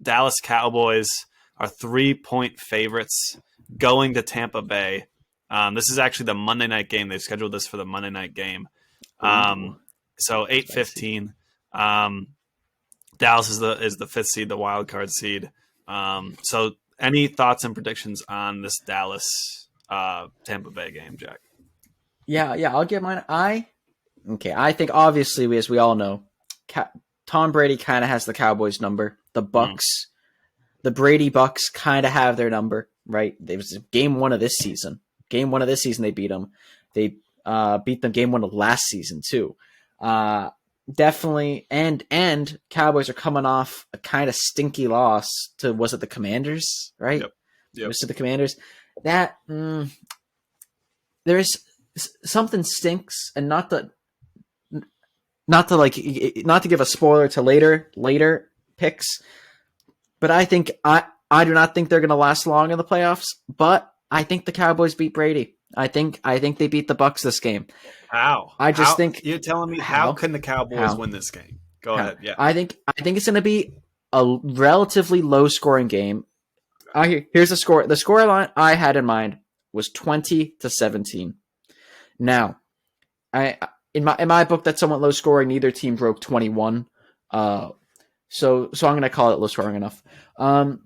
Dallas Cowboys are 3-point favorites going to Tampa Bay. This is actually the Monday night game. They've scheduled this for the Monday night game. So 8:15. Dallas is the fifth seed, the wild card seed. So any thoughts and predictions on this Dallas Tampa Bay game, Jack? Yeah, I'll get mine. I think obviously, as we all know, Tom Brady kind of has the Cowboys number. The Bucs, the Brady Bucs kind of have their number, right? It was game one of this season. Game one of this season, they beat them. They beat them game one of last season too. Definitely, and Cowboys are coming off a kind of stinky loss to, was it the Commanders, right? Yep. It was to the Commanders. That there's something stinks, and not to give a spoiler to later picks, but I do not think they're going to last long in the playoffs. But I think the Cowboys beat Brady. I think they beat the Bucs this game. How? Think you're telling me how can the Cowboys win this game? Go ahead. Yeah. I think it's going to be a relatively low scoring game. Here's the score. The score line I had in mind was 20-17. Now, in my book, that's somewhat low scoring. Neither team broke 21. So I'm going to call it low scoring enough. I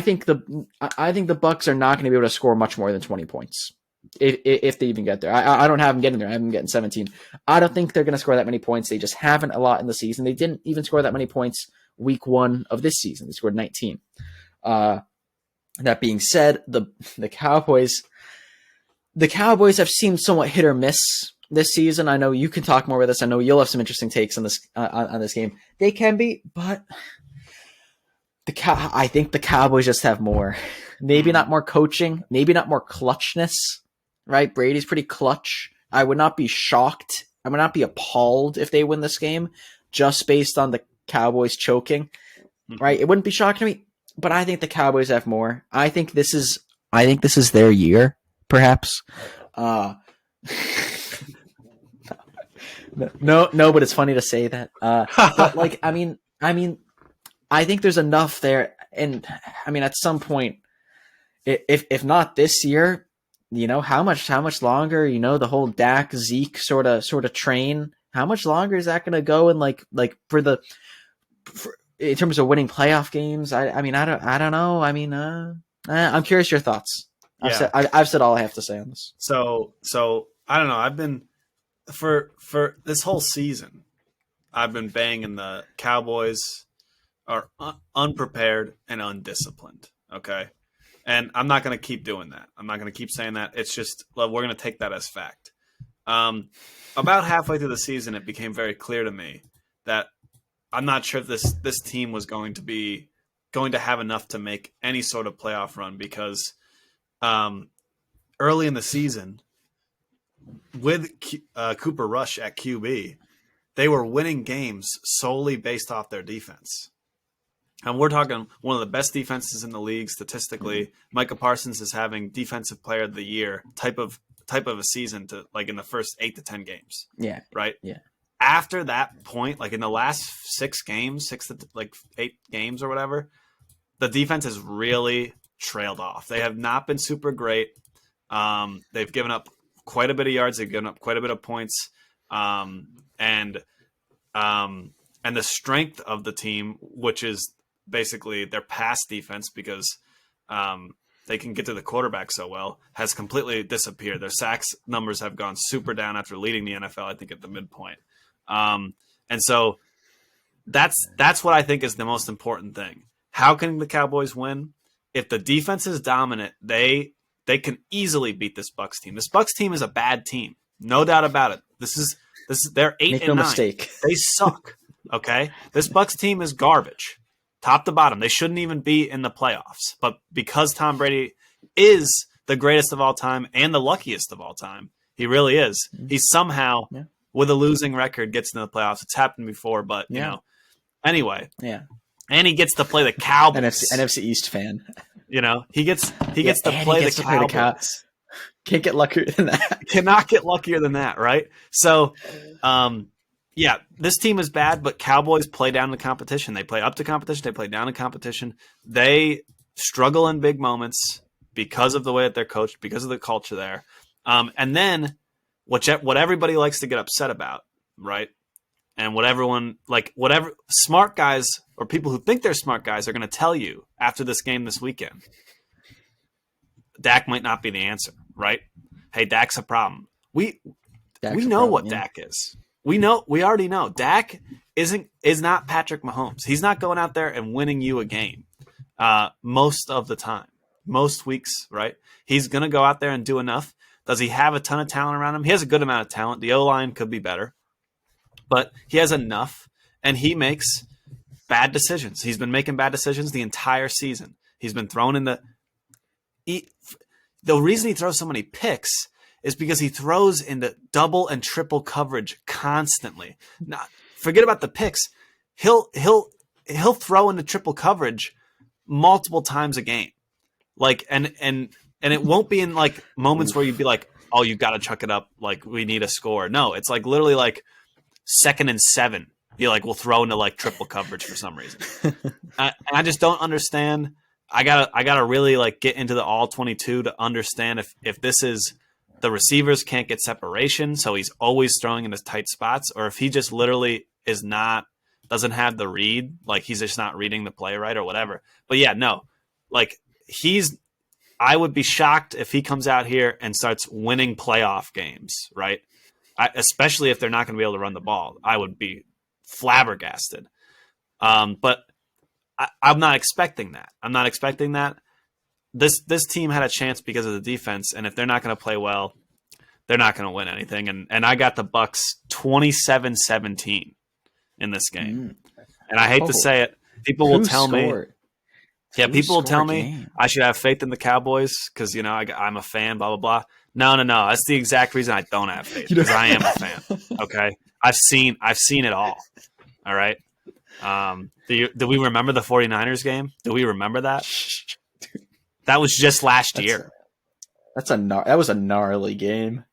think the Bucs are not going to be able to score much more than 20 points if they even get there. I don't have them getting there. I have them getting 17. I don't think they're going to score that many points. They just haven't a lot in the season. They didn't even score that many points week one of this season. They scored 19. That being said, the Cowboys have seemed somewhat hit or miss this season. I know you can talk more with this. I know you'll have some interesting takes on this on this game. They can be, but I think the Cowboys just have more. Maybe not more coaching, maybe not more clutchness, right? Brady's pretty clutch. I would not be shocked. I would not be appalled if they win this game just based on the Cowboys choking, right? It wouldn't be shocking to me, but I think the Cowboys have more. I think this is their year, perhaps. No, but it's funny to say that. But I think there's enough there, and at some point, if not this year, how much longer? The whole Dak Zeke sort of train. How much longer is that going to go? And in terms of winning playoff games, I don't know. I'm curious your thoughts. Yeah. I've said all I have to say on this. So I don't know. I've been for this whole season, I've been banging the Cowboys are unprepared and undisciplined. Okay. And I'm not going to keep doing that. I'm not going to keep saying that. It's just, we're going to take that as fact. About halfway through the season, it became very clear to me that I'm not sure if this team was going to have enough to make any sort of playoff run, because early in the season, with Cooper Rush at QB, they were winning games solely based off their defense. And we're talking one of the best defenses in the league statistically. Micah Parsons is having Defensive Player of the Year type of a season to in the first 8 to 10 games. Yeah. Right. Yeah. After that point, in the last 6 to 8 games or whatever, the defense has really trailed off. They have not been super great. They've given up quite a bit of yards. They've given up quite a bit of points. And the strength of the team, which is basically their pass defense, because they can get to the quarterback so well, has completely disappeared. Their sacks numbers have gone super down after leading the NFL, I think, at the midpoint. And so that's what I think is the most important thing. How can the Cowboys win? If the defense is dominant, they can easily beat this Bucs team. This Bucs team is a bad team, no doubt about it. They're 8 Make and no 9. mistake. They suck. Okay, this Bucs team is garbage, top to bottom. They shouldn't even be in the playoffs. But because Tom Brady is the greatest of all time and the luckiest of all time, he really is. He somehow, with a losing record, gets into the playoffs. It's happened before, but anyway. Yeah. And he gets to play the Cowboys. NFC East fan. He gets to play the Cowboys. Can't get luckier than that. Cannot get luckier than that, right? So, Yeah, this team is bad, but Cowboys play down to competition. They play up to competition. They play down to competition. They struggle in big moments because of the way that they're coached, because of the culture there. And then what everybody likes to get upset about, right? And whatever smart guys or people who think they're smart guys are going to tell you after this game this weekend, Dak might not be the answer, right? Hey, Dak's a problem. We know what Dak is. We already know Dak is not Patrick Mahomes. He's not going out there and winning you a game most of the time, most weeks, right? He's going to go out there and do enough. Does he have a ton of talent around him? He has a good amount of talent. The O-line could be better, but he has enough, and he makes bad decisions. He's been making bad decisions the entire season. He's been thrown in the reason he throws so many picks is because he throws into double and triple coverage constantly. Now, forget about the picks. He'll throw into triple coverage multiple times a game. Like and it won't be in like moments where you'd be like, "Oh, you got to chuck it up. Like we need a score." No, it's like literally like 2nd and 7. We'll throw into like triple coverage for some reason. And I just don't understand. I gotta really like get into the all 22 to understand if this is the receivers can't get separation, so he's always throwing in his tight spots, or if he just literally doesn't have the read, like he's just not reading the play right or whatever. But yeah, no, like I would be shocked if he comes out here and starts winning playoff games, right? Especially if they're not going to be able to run the ball. I would be flabbergasted. But I'm not expecting that. I'm not expecting that. This team had a chance because of the defense, and if they're not going to play well, they're not going to win anything. And I got the Bucs 27-17 in this game. And I hate to say it, people will tell me. Yeah, people will tell me I should have faith in the Cowboys because I'm a fan. Blah blah blah. No. That's the exact reason I don't have faith because I am a fan. Okay, I've seen it all. All right. Do we remember the 49ers game? Do we remember that? That was just last year. That was a gnarly game.